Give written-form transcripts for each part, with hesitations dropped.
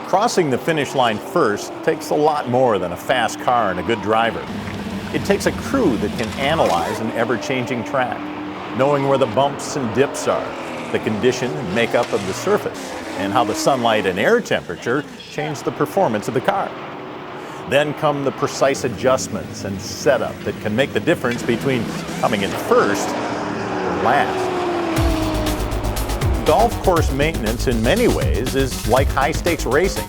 Crossing the finish line first takes a lot more than a fast car and a good driver. It takes a crew that can analyze an ever-changing track, knowing where the bumps and dips are, the condition and makeup of the surface, and how the sunlight and air temperature change the performance of the car. Then come the precise adjustments and setup that can make the difference between coming in first or last. Golf course maintenance in many ways is like high-stakes racing.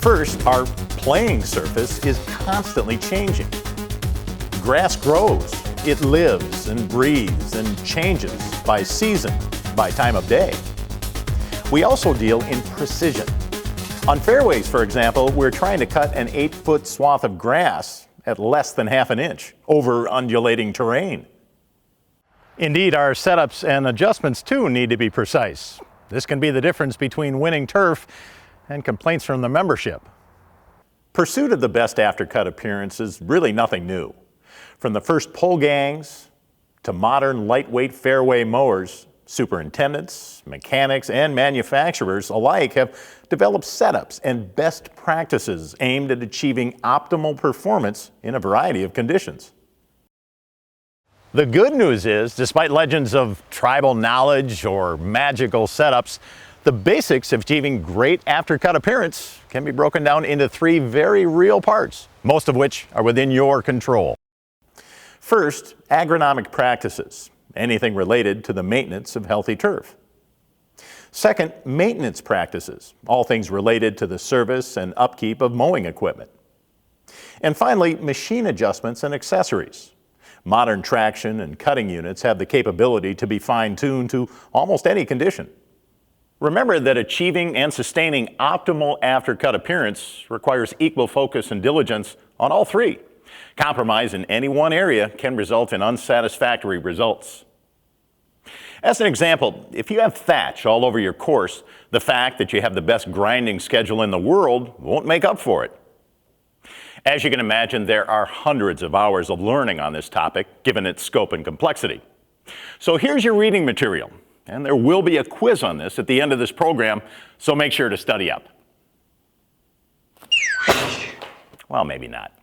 First, our playing surface is constantly changing. Grass grows, it lives and breathes and changes by season, by time of day. We also deal in precision. On fairways, for example, we're trying to cut an 8-foot swath of grass at less than half an inch over undulating terrain. Indeed, our setups and adjustments too need to be precise. This can be the difference between winning turf and complaints from the membership. Pursuit of the best aftercut appearance is really nothing new. From the first pull gangs to modern lightweight fairway mowers, superintendents, mechanics, and manufacturers alike have developed setups and best practices aimed at achieving optimal performance in a variety of conditions. The good news is, despite legends of tribal knowledge or magical setups, the basics of achieving great aftercut appearance can be broken down into 3 very real parts, most of which are within your control. First, agronomic practices, anything related to the maintenance of healthy turf. Second, maintenance practices, all things related to the service and upkeep of mowing equipment. And finally, machine adjustments and accessories. Modern traction and cutting units have the capability to be fine-tuned to almost any condition. Remember that achieving and sustaining optimal aftercut appearance requires equal focus and diligence on all 3. Compromise in any one area can result in unsatisfactory results. As an example, if you have thatch all over your course, the fact that you have the best grinding schedule in the world won't make up for it. As you can imagine, there are hundreds of hours of learning on this topic, given its scope and complexity. So here's your reading material, and there will be a quiz on this at the end of this program, so make sure to study up. Well, maybe not.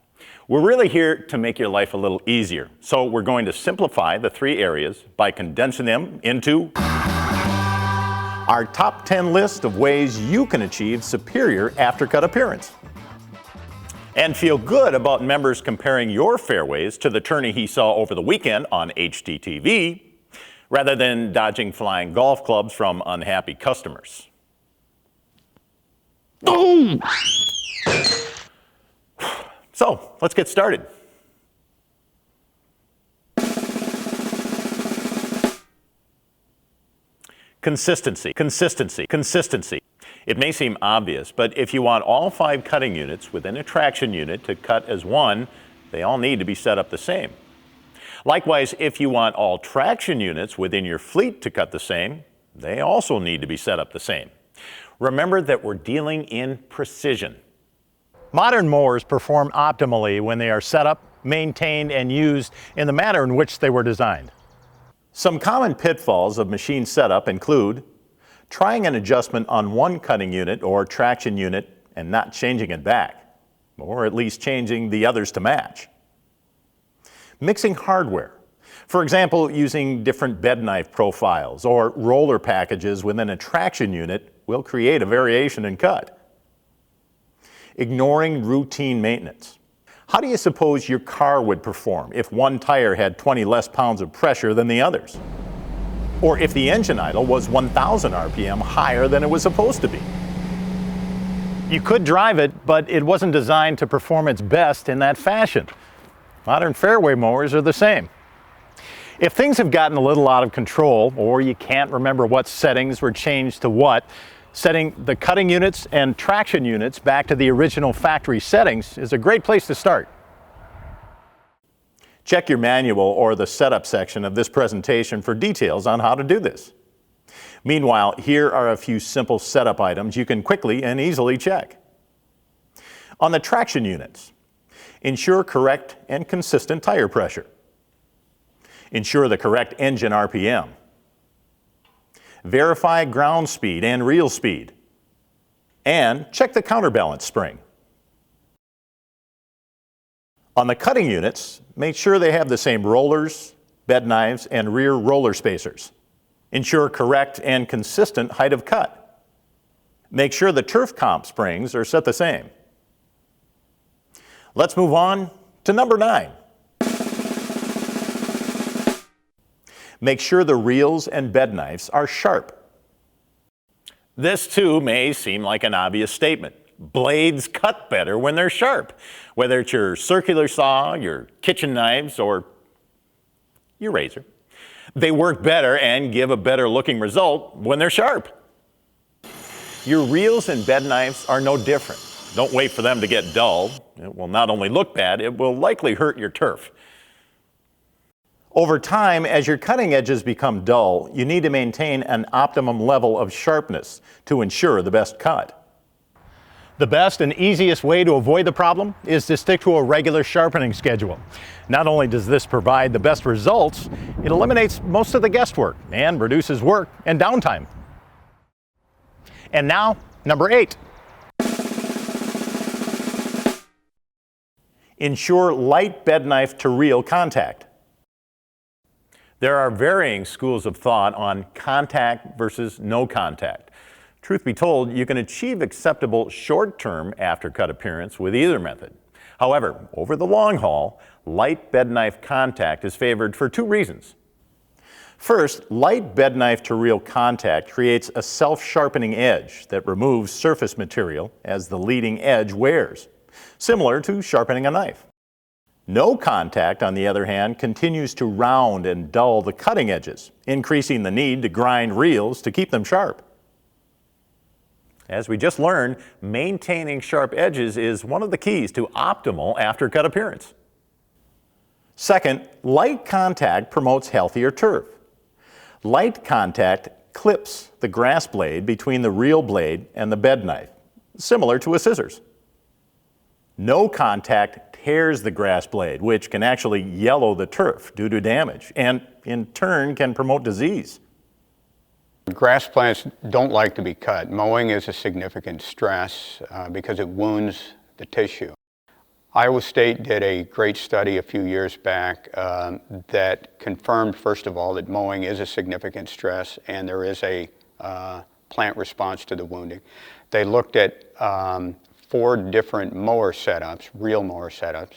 We're really here to make your life a little easier, so we're going to simplify the 3 areas by condensing them into our top 10 list of ways you can achieve superior aftercut appearance. And feel good about members comparing your fairways to the tourney he saw over the weekend on HDTV, rather than dodging flying golf clubs from unhappy customers. Boom! So, let's get started. Consistency, consistency, consistency. It may seem obvious, but if you want all 5 cutting units within a traction unit to cut as one, they all need to be set up the same. Likewise, if you want all traction units within your fleet to cut the same, they also need to be set up the same. Remember that we're dealing in precision. Modern mowers perform optimally when they are set up, maintained, and used in the manner in which they were designed. Some common pitfalls of machine setup include trying an adjustment on one cutting unit or traction unit and not changing it back, or at least changing the others to match. Mixing hardware. For example, using different bedknife profiles or roller packages within a traction unit will create a variation in cut. Ignoring routine maintenance. How do you suppose your car would perform if one tire had 20 less pounds of pressure than the others? Or if the engine idle was 1,000 RPM higher than it was supposed to be? You could drive it, but it wasn't designed to perform its best in that fashion. Modern fairway mowers are the same. If things have gotten a little out of control, or you can't remember what settings were changed to what, setting the cutting units and traction units back to the original factory settings is a great place to start. Check your manual or the setup section of this presentation for details on how to do this. Meanwhile, here are a few simple setup items you can quickly and easily check. On the traction units, ensure correct and consistent tire pressure. Ensure the correct engine RPM. Verify ground speed and reel speed. And check the counterbalance spring. On the cutting units, make sure they have the same rollers, bed knives, and rear roller spacers. Ensure correct and consistent height of cut. Make sure the turf comp springs are set the same. Let's move on to number 9. Make sure the reels and bed knives are sharp. This too may seem like an obvious statement. Blades cut better when they're sharp, whether it's your circular saw, your kitchen knives, or your razor. They work better and give a better looking result when they're sharp. Your reels and bed knives are no different. Don't wait for them to get dull. It will not only look bad, it will likely hurt your turf. Over time, as your cutting edges become dull, you need to maintain an optimum level of sharpness to ensure the best cut. The best and easiest way to avoid the problem is to stick to a regular sharpening schedule. Not only does this provide the best results, it eliminates most of the guesswork and reduces work and downtime. And now, number 8. Ensure light bed knife to reel contact. There are varying schools of thought on contact versus no contact. Truth be told, you can achieve acceptable short-term aftercut appearance with either method. However, over the long haul, light bed knife contact is favored for 2 reasons. First, light bed knife to reel contact creates a self-sharpening edge that removes surface material as the leading edge wears, similar to sharpening a knife. No contact, on the other hand, continues to round and dull the cutting edges, increasing the need to grind reels to keep them sharp. As we just learned, maintaining sharp edges is one of the keys to optimal aftercut appearance. Second, light contact promotes healthier turf. Light contact clips the grass blade between the reel blade and the bed knife, similar to a scissors. No contact tears the grass blade, which can actually yellow the turf due to damage, and in turn can promote disease. Grass plants don't like to be cut. Mowing is a significant stress because it wounds the tissue. Iowa State did a great study a few years back that confirmed, first of all, that mowing is a significant stress and there is a plant response to the wounding. They looked at 4 different mower setups, reel mower setups,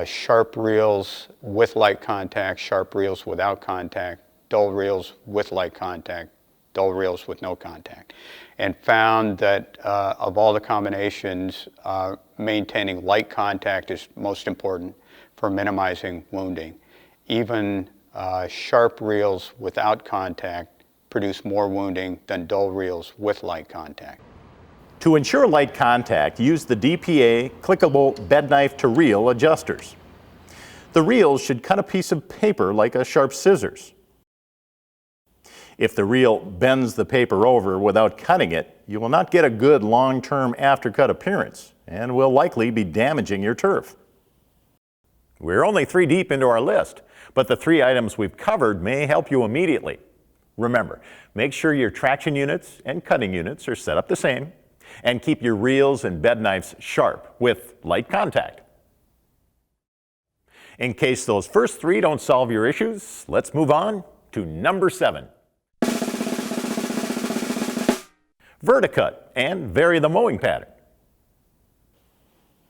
sharp reels with light contact, sharp reels without contact, dull reels with light contact, dull reels with no contact, and found that of all the combinations, maintaining light contact is most important for minimizing wounding. Even sharp reels without contact produce more wounding than dull reels with light contact. To ensure light contact, use the DPA clickable bed knife to reel adjusters. The reels should cut a piece of paper like a sharp scissors. If the reel bends the paper over without cutting it, you will not get a good long-term aftercut appearance and will likely be damaging your turf. We're only 3 deep into our list, but the 3 items we've covered may help you immediately. Remember, make sure your traction units and cutting units are set up the same, and keep your reels and bed knives sharp with light contact. In case those first 3 don't solve your issues, let's move on to number 7. Verticut and vary the mowing pattern.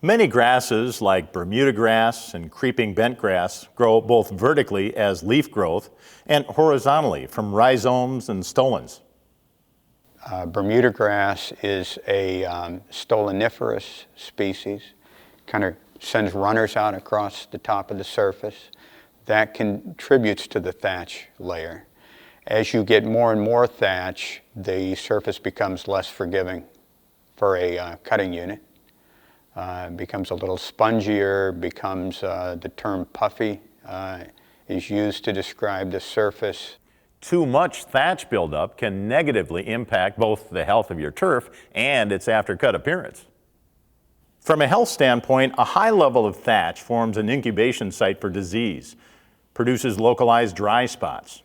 Many grasses like Bermuda grass and creeping bent grass grow both vertically as leaf growth and horizontally from rhizomes and stolons. Bermuda grass is a stoloniferous species, kind of sends runners out across the top of the surface. That contributes to the thatch layer. As you get more and more thatch, the surface becomes less forgiving for a cutting unit. Becomes a little spongier, becomes the term puffy is used to describe the surface. Too much thatch buildup can negatively impact both the health of your turf and its aftercut appearance. From a health standpoint, a high level of thatch forms an incubation site for disease, produces localized dry spots,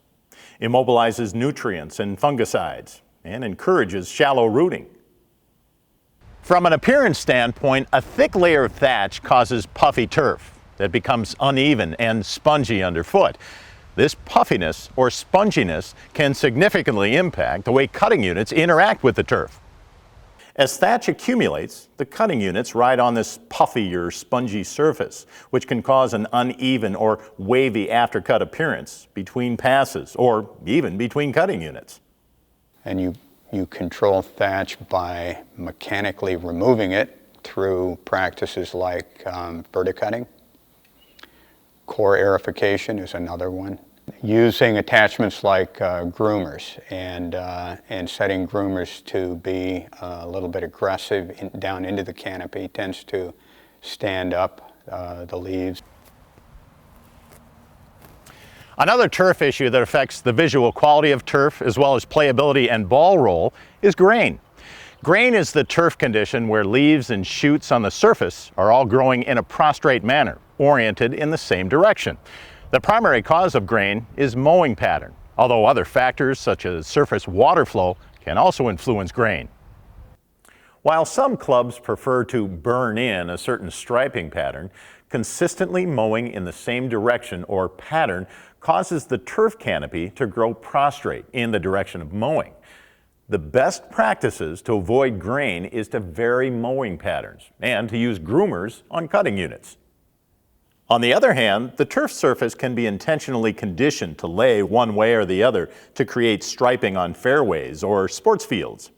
immobilizes nutrients and fungicides, and encourages shallow rooting. From an appearance standpoint, a thick layer of thatch causes puffy turf that becomes uneven and spongy underfoot. This puffiness or sponginess can significantly impact the way cutting units interact with the turf. As thatch accumulates, the cutting units ride on this puffy or spongy surface, which can cause an uneven or wavy aftercut appearance between passes or even between cutting units. And you control thatch by mechanically removing it through practices like verticutting. Core aerification is another one. Using attachments like groomers and setting groomers to be a little bit aggressive down into the canopy tends to stand up the leaves. Another turf issue that affects the visual quality of turf as well as playability and ball roll is grain. Grain is the turf condition where leaves and shoots on the surface are all growing in a prostrate manner, oriented in the same direction. The primary cause of grain is mowing pattern, although other factors such as surface water flow can also influence grain. While some clubs prefer to burn in a certain striping pattern, consistently mowing in the same direction or pattern causes the turf canopy to grow prostrate in the direction of mowing. The best practices to avoid grain is to vary mowing patterns and to use groomers on cutting units. On the other hand, the turf surface can be intentionally conditioned to lay one way or the other to create striping on fairways or sports fields.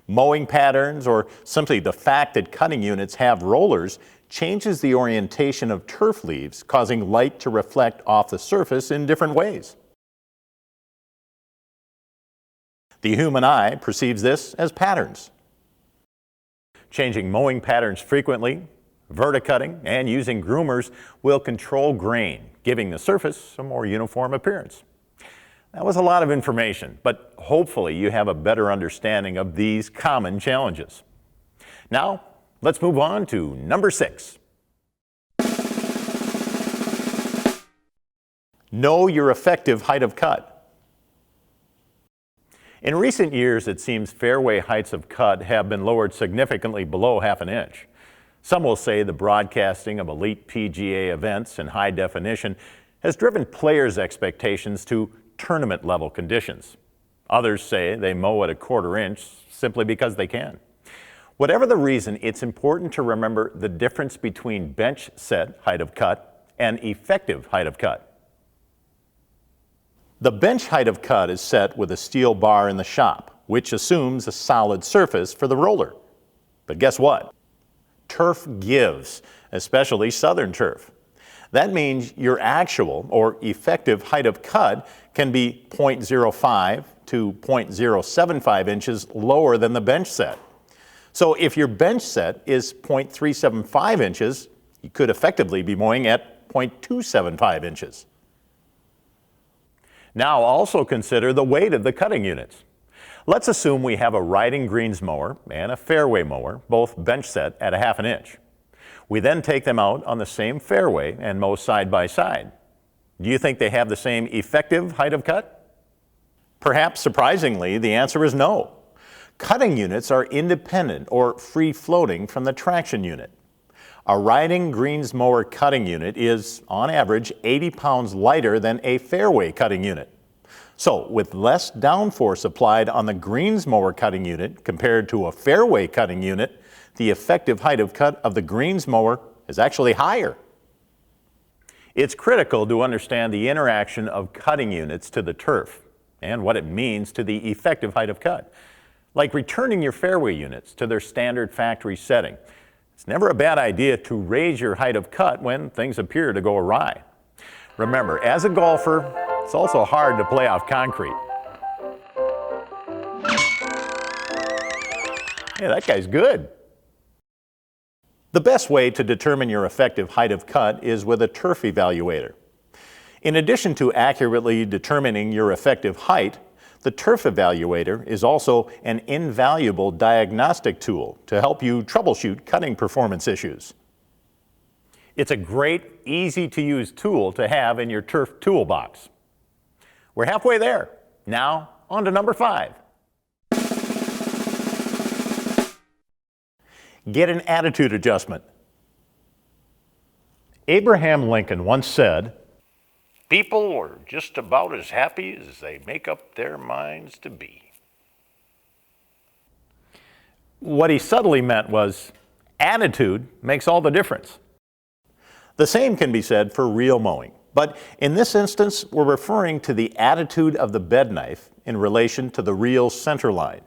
Mowing patterns, or simply the fact that cutting units have rollers, changes the orientation of turf leaves, causing light to reflect off the surface in different ways. The human eye perceives this as patterns. Changing mowing patterns frequently, verticutting, and using groomers will control grain, giving the surface a more uniform appearance. That was a lot of information, but hopefully you have a better understanding of these common challenges. Now, let's move on to number 6. Know your effective height of cut. In recent years, it seems fairway heights of cut have been lowered significantly below half an inch. Some will say the broadcasting of elite PGA events in high definition has driven players' expectations to tournament-level conditions. Others say they mow at a quarter inch simply because they can. Whatever the reason, it's important to remember the difference between bench set height of cut and effective height of cut. The bench height of cut is set with a steel bar in the shop, which assumes a solid surface for the roller. But guess what? Turf gives, especially southern turf. That means your actual or effective height of cut can be 0.05 to 0.075 inches lower than the bench set. So if your bench set is 0.375 inches, you could effectively be mowing at 0.275 inches. Now also consider the weight of the cutting units. Let's assume we have a riding greens mower and a fairway mower, both bench set at 1/2 inch. We then take them out on the same fairway and mow side by side. Do you think they have the same effective height of cut? Perhaps surprisingly, the answer is no. Cutting units are independent or free-floating from the traction unit. A riding greens mower cutting unit is, on average, 80 pounds lighter than a fairway cutting unit. So, with less downforce applied on the greens mower cutting unit compared to a fairway cutting unit, the effective height of cut of the greens mower is actually higher. It's critical to understand the interaction of cutting units to the turf and what it means to the effective height of cut. Like returning your fairway units to their standard factory setting. It's never a bad idea to raise your height of cut when things appear to go awry. Remember, as a golfer, it's also hard to play off concrete. Hey, that guy's good. The best way to determine your effective height of cut is with a turf evaluator. In addition to accurately determining your effective height, the turf evaluator is also an invaluable diagnostic tool to help you troubleshoot cutting performance issues. It's a great, easy-to-use tool to have in your turf toolbox. We're halfway there. Now, on to number 5. Get an attitude adjustment. Abraham Lincoln once said, "People are just about as happy as they make up their minds to be." what he subtly meant was, attitude makes all the difference. The same can be said for reel mowing, but in this instance, we're referring to the attitude of the bed knife in relation to the reel center line.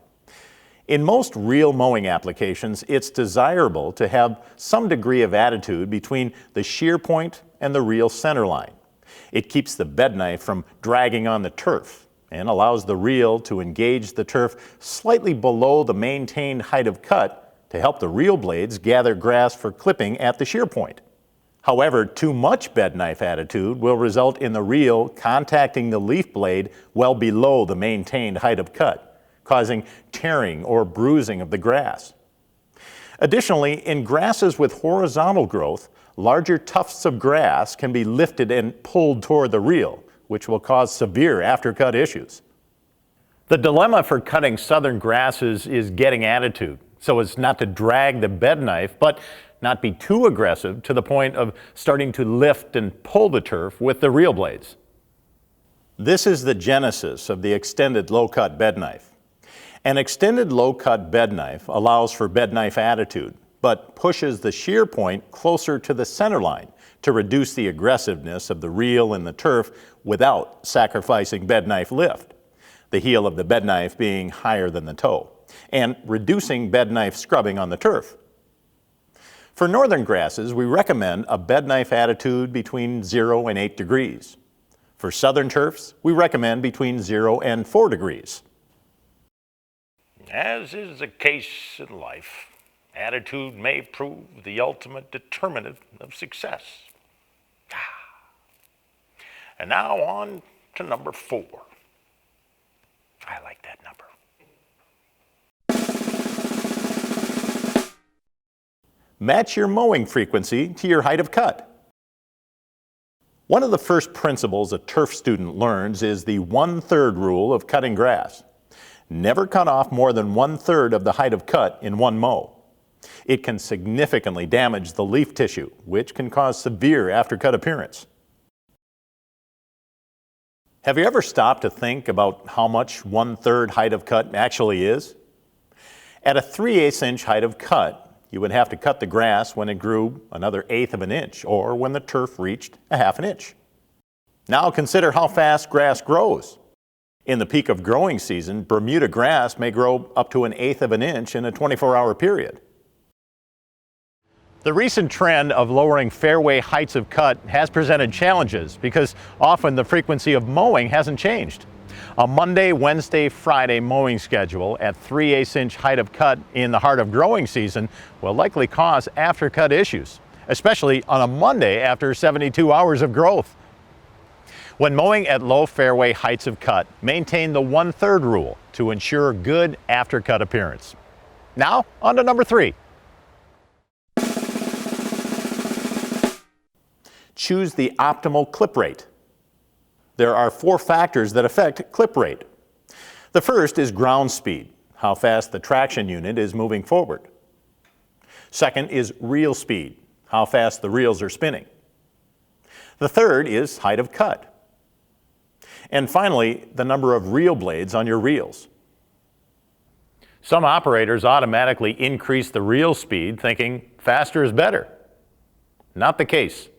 In most reel mowing applications, it's desirable to have some degree of attitude between the shear point and the reel center line. It keeps the bed knife from dragging on the turf and allows the reel to engage the turf slightly below the maintained height of cut to help the reel blades gather grass for clipping at the shear point. However, too much bed knife attitude will result in the reel contacting the leaf blade well below the maintained height of cut, causing tearing or bruising of the grass. Additionally, in grasses with horizontal growth, larger tufts of grass can be lifted and pulled toward the reel, which will cause severe aftercut issues. The dilemma for cutting southern grasses is getting attitude, so as not to drag the bed knife, but not be too aggressive to the point of starting to lift and pull the turf with the reel blades. This is the genesis of the extended low-cut bed knife. An extended low-cut bed knife allows for bed knife attitude, but pushes the shear point closer to the center line to reduce the aggressiveness of the reel in the turf without sacrificing bed knife lift, the heel of the bed knife being higher than the toe, and reducing bed knife scrubbing on the turf. For northern grasses, we recommend a bed knife attitude between 0 and 8 degrees. For southern turfs, we recommend between 0 and 4 degrees. As is the case in life, attitude may prove the ultimate determinant of success. And now on to number 4. I like that number. Match your mowing frequency to your height of cut. One of the first principles a turf student learns is the 1/3 rule of cutting grass. Never cut off more than 1/3 of the height of cut in one mow. It can significantly damage the leaf tissue, which can cause severe aftercut appearance. Have you ever stopped to think about how much 1/3 height of cut actually is? At a 3/8 inch height of cut, you would have to cut the grass when it grew another 1/8 of an inch, or when the turf reached a 1/2 inch. Now consider how fast grass grows. In the peak of growing season, Bermuda grass may grow up to 1/8 of an inch in a 24-hour period. The recent trend of lowering fairway heights of cut has presented challenges because often the frequency of mowing hasn't changed. A Monday, Wednesday, Friday mowing schedule at 3/8 inch height of cut in the heart of growing season will likely cause aftercut issues, especially on a Monday after 72 hours of growth. When mowing at low fairway heights of cut, maintain the 1/3 rule to ensure good aftercut appearance. Now, on to number 3. Choose the optimal clip rate. There are 4 factors that affect clip rate. The first is ground speed, how fast the traction unit is moving forward. Second is reel speed, how fast the reels are spinning. The third is height of cut. And finally, the number of reel blades on your reels. Some operators automatically increase the reel speed thinking faster is better. Not the case.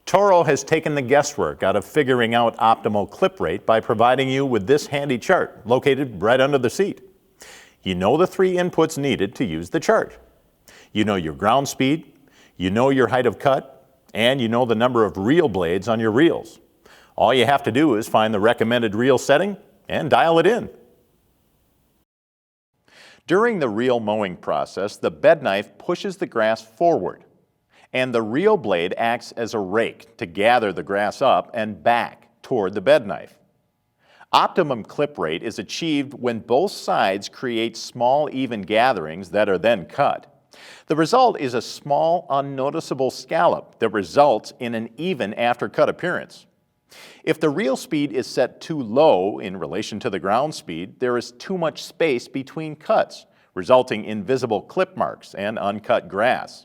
Toro has taken the guesswork out of figuring out optimal clip rate by providing you with this handy chart located right under the seat. You know the 3 inputs needed to use the chart. You know your ground speed, you know your height of cut, and you know the number of reel blades on your reels. All you have to do is find the recommended reel setting and dial it in. During the reel mowing process, the bed knife pushes the grass forward, and the reel blade acts as a rake to gather the grass up and back toward the bed knife. Optimum clip rate is achieved when both sides create small even gatherings that are then cut. The result is a small unnoticeable scallop that results in an even aftercut appearance. If the reel speed is set too low in relation to the ground speed, there is too much space between cuts, resulting in visible clip marks and uncut grass.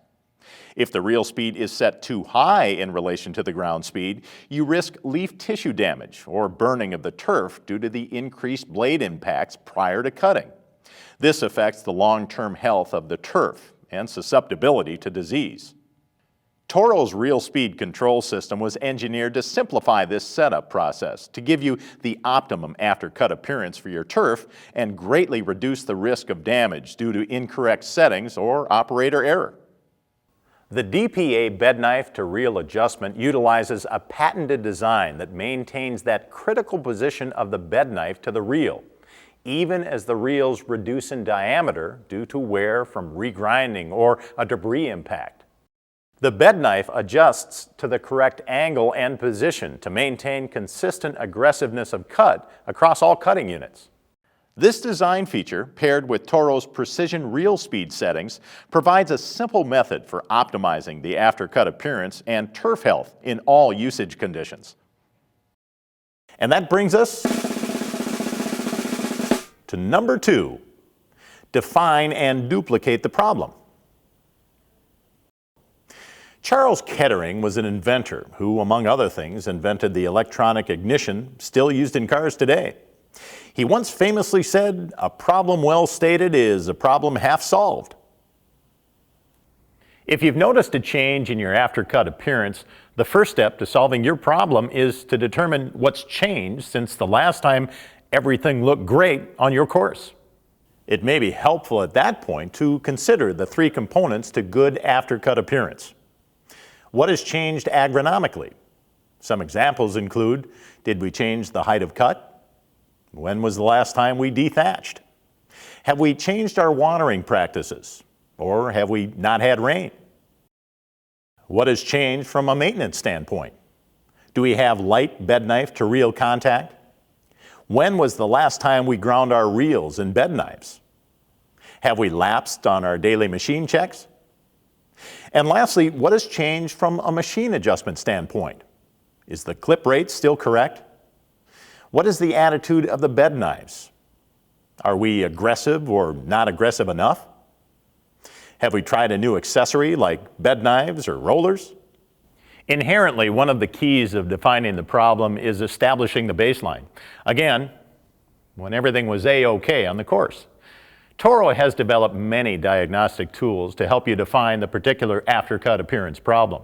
If the reel speed is set too high in relation to the ground speed, you risk leaf tissue damage or burning of the turf due to the increased blade impacts prior to cutting. This affects the long-term health of the turf and susceptibility to disease. Toro's reel speed control system was engineered to simplify this setup process to give you the optimum aftercut appearance for your turf and greatly reduce the risk of damage due to incorrect settings or operator error. The DPA bedknife to reel adjustment utilizes a patented design that maintains that critical position of the bedknife to the reel, even as the reels reduce in diameter due to wear from regrinding or a debris impact. The bedknife adjusts to the correct angle and position to maintain consistent aggressiveness of cut across all cutting units. This design feature, paired with Toro's precision reel speed settings, provides a simple method for optimizing the aftercut appearance and turf health in all usage conditions. And that brings us to number 2, define and duplicate the problem. Charles Kettering was an inventor who, among other things, invented the electronic ignition still used in cars today. He once famously said, "A problem well stated is a problem half solved." If you've noticed a change in your aftercut appearance, the first step to solving your problem is to determine what's changed since the last time everything looked great on your course. It may be helpful at that point to consider the 3 components to good aftercut appearance. What has changed agronomically? Some examples include, did we change the height of cut? When was the last time we dethatched? Have we changed our watering practices? Or have we not had rain? What has changed from a maintenance standpoint? Do we have light bedknife to reel contact? When was the last time we ground our reels and bedknives? Have we lapsed on our daily machine checks? And lastly, what has changed from a machine adjustment standpoint? Is the clip rate still correct? What is the attitude of the bedknives? Are we aggressive or not aggressive enough? Have we tried a new accessory like bedknives or rollers? Inherently, one of the keys of defining the problem is establishing the baseline. Again, when everything was A-OK on the course. Toro has developed many diagnostic tools to help you define the particular aftercut appearance problem.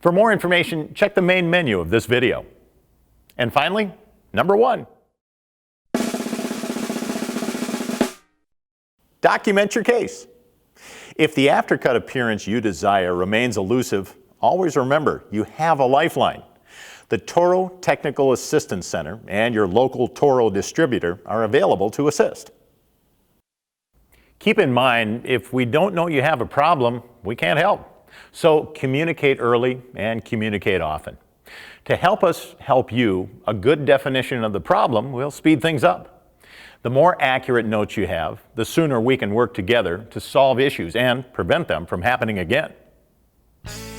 For more information, check the main menu of this video. And finally, number 1. Document your case. If the aftercut appearance you desire remains elusive, always remember you have a lifeline. The Toro Technical Assistance Center and your local Toro distributor are available to assist. Keep in mind, if we don't know you have a problem, we can't help. So communicate early and communicate often. To help us help you, a good definition of the problem will speed things up. The more accurate notes you have, the sooner we can work together to solve issues and prevent them from happening again.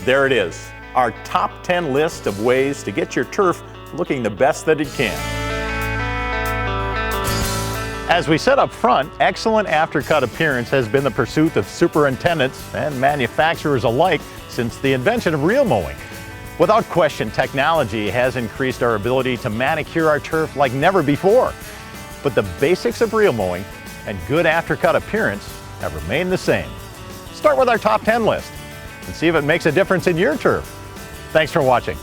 There it is, our top 10 list of ways to get your turf looking the best that it can. As we said up front, excellent aftercut appearance has been the pursuit of superintendents and manufacturers alike since the invention of reel mowing. Without question, technology has increased our ability to manicure our turf like never before. But the basics of reel mowing and good aftercut appearance have remained the same. Start with our top 10 list and see if it makes a difference in your turf. Thanks for watching.